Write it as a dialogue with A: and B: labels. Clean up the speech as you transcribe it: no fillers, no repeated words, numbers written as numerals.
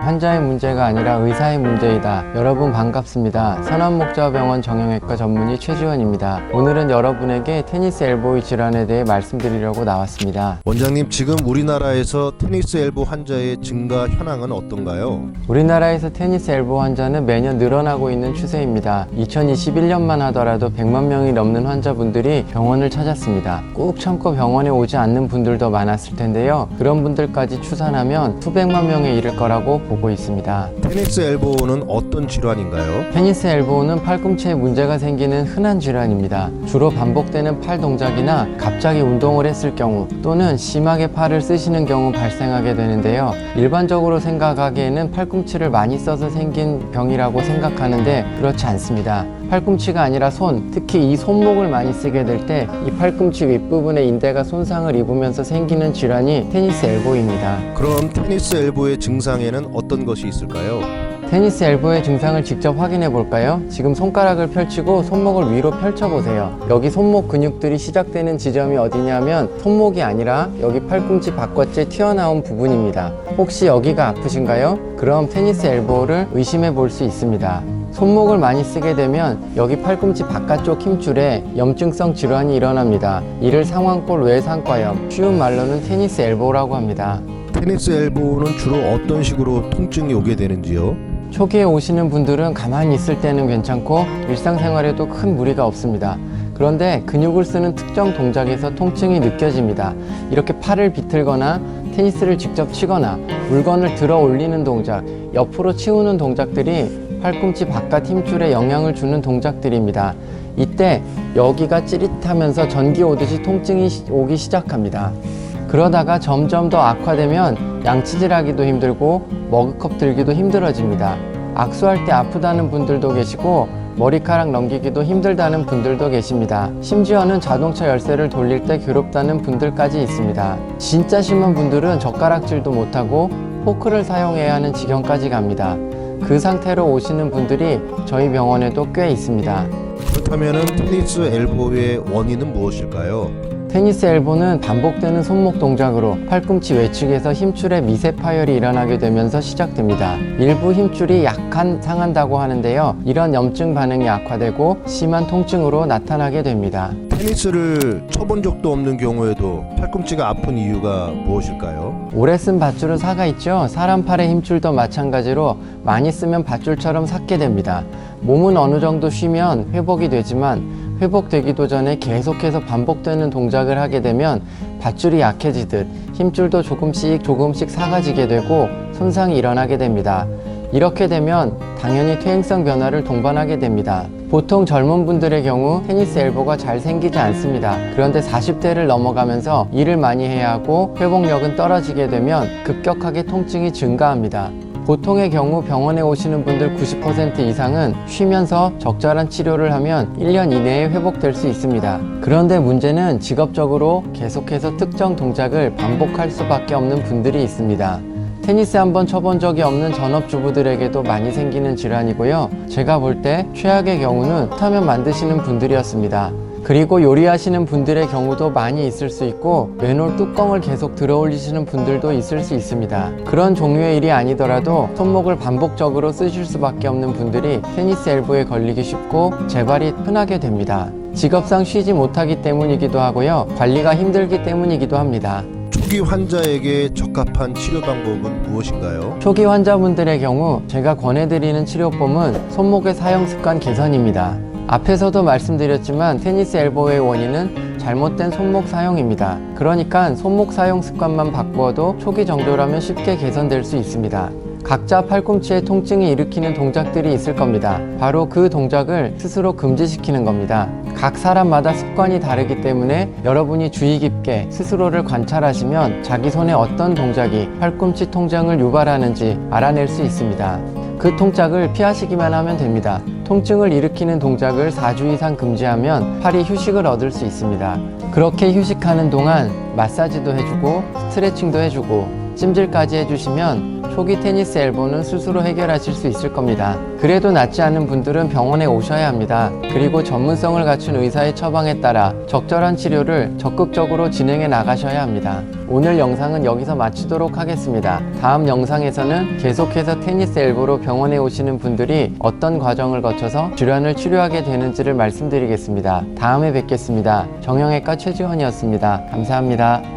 A: 환자의 문제가 아니라 의사의 문제이다. 여러분 반갑습니다. 선한목자병원 정형외과 전문의 최지원입니다. 오늘은 여러분에게 테니스 엘보의 질환에 대해 말씀드리려고 나왔습니다.
B: 원장님, 지금 우리나라에서 테니스 엘보 환자의 증가 현황은 어떤가요?
A: 우리나라에서 테니스 엘보 환자는 매년 늘어나고 있는 추세입니다. 2021년만 하더라도 100만 명이 넘는 환자분들이 병원을 찾았습니다. 꾹 참고 병원에 오지 않는 분들도 많았을 텐데요. 그런 분들까지 추산하면 수백만 명에 이를 거라고 보고 있습니다.
B: 테니스 엘보는 어떤 질환인가요?
A: 테니스 엘보는 팔꿈치에 문제가 생기는 흔한 질환입니다. 주로 반복되는 팔 동작이나 갑자기 운동을 했을 경우 또는 심하게 팔을 쓰시는 경우 발생하게 되는데요. 일반적으로 생각하기에는 팔꿈치를 많이 써서 생긴 병이라고 생각하는데 그렇지 않습니다. 팔꿈치가 아니라 손, 특히 이 손목을 많이 쓰게 될 때 이 팔꿈치 윗부분의 인대가 손상을 입으면서 생기는 질환이 테니스 엘보입니다.
B: 그럼 테니스 엘보의 증상에는 어떤 것이 있을까요?
A: 테니스 엘보의 증상을 직접 확인해 볼까요? 지금 손가락을 펼치고 손목을 위로 펼쳐 보세요. 여기 손목 근육들이 시작되는 지점이 어디냐면 손목이 아니라 여기 팔꿈치 바깥에 튀어나온 부분입니다. 혹시 여기가 아프신가요? 그럼 테니스 엘보를 의심해 볼 수 있습니다. 손목을 많이 쓰게 되면 여기 팔꿈치 바깥쪽 힘줄에 염증성 질환이 일어납니다. 이를 상완골 외상과염, 쉬운 말로는 테니스 엘보라고 합니다.
B: 테니스 엘보는 주로 어떤 식으로 통증이 오게 되는지요?
A: 초기에 오시는 분들은 가만히 있을 때는 괜찮고 일상생활에도 큰 무리가 없습니다. 그런데 근육을 쓰는 특정 동작에서 통증이 느껴집니다. 이렇게 팔을 비틀거나 테니스를 직접 치거나 물건을 들어 올리는 동작, 옆으로 치우는 동작들이 팔꿈치 바깥 힘줄에 영향을 주는 동작들입니다. 이때 여기가 찌릿하면서 전기 오듯이 통증이 오기 시작합니다. 그러다가 점점 더 악화되면 양치질하기도 힘들고 머그컵 들기도 힘들어집니다. 악수할 때 아프다는 분들도 계시고 머리카락 넘기기도 힘들다는 분들도 계십니다. 심지어는 자동차 열쇠를 돌릴 때 괴롭다는 분들까지 있습니다. 진짜 심한 분들은 젓가락질도 못하고 포크를 사용해야 하는 지경까지 갑니다. 그 상태로 오시는 분들이 저희 병원에도 꽤 있습니다.
B: 그렇다면 테니스 엘보의 원인은 무엇일까요?
A: 테니스 엘보는 반복되는 손목 동작으로 팔꿈치 외측에서 힘줄의 미세 파열이 일어나게 되면서 시작됩니다. 일부 힘줄이 약간 상한다고 하는데요. 이런 염증 반응이 악화되고 심한 통증으로 나타나게 됩니다.
B: 테니스를 쳐본 적도 없는 경우에도 팔꿈치가 아픈 이유가 무엇일까요?
A: 오래 쓴 밧줄은 사가 있죠. 사람 팔의 힘줄도 마찬가지로 많이 쓰면 밧줄처럼 삭게 됩니다. 몸은 어느 정도 쉬면 회복이 되지만 회복되기도 전에 계속해서 반복되는 동작을 하게 되면 밧줄이 약해지듯 힘줄도 조금씩 사가지게 되고 손상이 일어나게 됩니다. 이렇게 되면 당연히 퇴행성 변화를 동반하게 됩니다. 보통 젊은 분들의 경우 테니스 엘보가 잘 생기지 않습니다. 그런데 40대를 넘어가면서 일을 많이 해야 하고 회복력은 떨어지게 되면 급격하게 통증이 증가합니다. 보통의 경우 병원에 오시는 분들 90% 이상은 쉬면서 적절한 치료를 하면 1년 이내에 회복될 수 있습니다. 그런데 문제는 직업적으로 계속해서 특정 동작을 반복할 수밖에 없는 분들이 있습니다. 테니스 한번 쳐본 적이 없는 전업주부들에게도 많이 생기는 질환이고요. 제가 볼 때 최악의 경우는 타면 만드시는 분들이었습니다. 그리고 요리하시는 분들의 경우도 많이 있을 수 있고 맨홀 뚜껑을 계속 들어 올리시는 분들도 있을 수 있습니다. 그런 종류의 일이 아니더라도 손목을 반복적으로 쓰실 수밖에 없는 분들이 테니스 엘보에 걸리기 쉽고 재발이 흔하게 됩니다. 직업상 쉬지 못하기 때문이기도 하고요. 관리가 힘들기 때문이기도 합니다.
B: 초기 환자에게 적합한 치료 방법은 무엇인가요?
A: 초기 환자분들의 경우 제가 권해드리는 치료법은 손목의 사용 습관 개선입니다. 앞에서도 말씀드렸지만 테니스 엘보의 원인은 잘못된 손목 사용입니다. 그러니까 손목 사용 습관만 바꾸어도 초기 정도라면 쉽게 개선될 수 있습니다. 각자 팔꿈치에 통증이 일으키는 동작들이 있을 겁니다. 바로 그 동작을 스스로 금지시키는 겁니다. 각 사람마다 습관이 다르기 때문에 여러분이 주의 깊게 스스로를 관찰하시면 자기 손에 어떤 동작이 팔꿈치 통증을 유발하는지 알아낼 수 있습니다. 그 동작을 피하시기만 하면 됩니다. 통증을 일으키는 동작을 4주 이상 금지하면 팔이 휴식을 얻을 수 있습니다. 그렇게 휴식하는 동안 마사지도 해주고 스트레칭도 해주고 찜질까지 해주시면 초기 테니스 엘보는 스스로 해결하실 수 있을 겁니다. 그래도 낫지 않은 분들은 병원에 오셔야 합니다. 그리고 전문성을 갖춘 의사의 처방에 따라 적절한 치료를 적극적으로 진행해 나가셔야 합니다. 오늘 영상은 여기서 마치도록 하겠습니다. 다음 영상에서는 계속해서 테니스 엘보로 병원에 오시는 분들이 어떤 과정을 거쳐서 질환을 치료하게 되는지를 말씀드리겠습니다. 다음에 뵙겠습니다. 정형외과 최지원이었습니다. 감사합니다.